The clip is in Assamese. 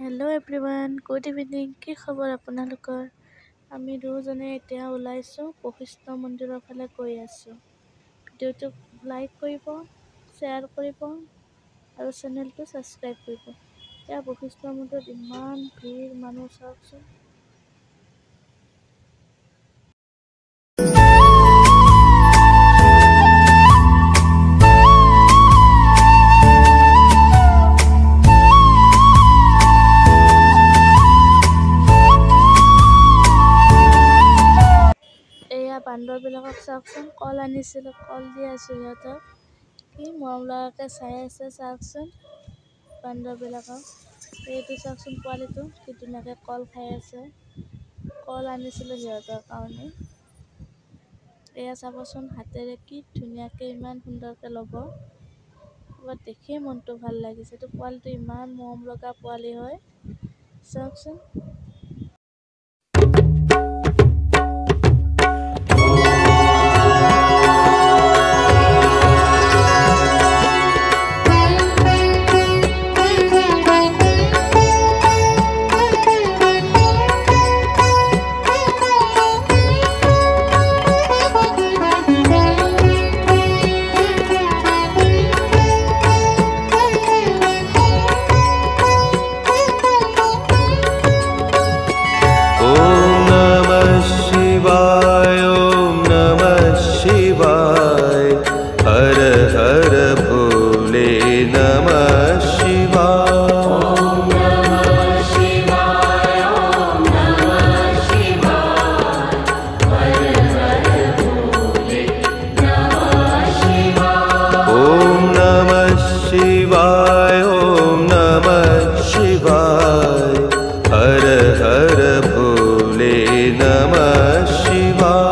Hello' everyone, good evening. কি খবৰ আপোনালোকৰ? আমি দুজনে এতিয়া ওলাইছোঁ, বশিষ্ঠ মন্দিৰৰ ফালে গৈ আছোঁ। ভিডিঅ'টোক লাইক কৰিব, শ্বেয়াৰ কৰিব আৰু চেনেলটো ছাবস্ক্ৰাইব কৰিব। এতিয়া বশিষ্ঠ মন্দিৰত ইমান ভিৰ, মানুহ চাওকচোন। বান্দৰবিলাকক চাওকচোন, কল আনিছিলোঁ, কল দি আছোঁ সিহঁতক। কি মৰম লগাকৈ চাই আছে চাওকচোন বান্দৰবিলাকক। এইটো চাওকচোন, পোৱালিটো কি ধুনীয়াকৈ কল খাই আছে। কল আনিছিলোঁ সিহঁতৰ কাৰণে। এয়া চাবচোন, হাতেৰে কি ধুনীয়াকৈ ইমান সুন্দৰকৈ ল'ব। ক'ৰবাত দেখিয়ে মনটো ভাল লাগিছে। এইটো পোৱালিটো ইমান মৰম লগা পোৱালি হয়, চাওকচোন। हर हर भोले नमः शिवाय।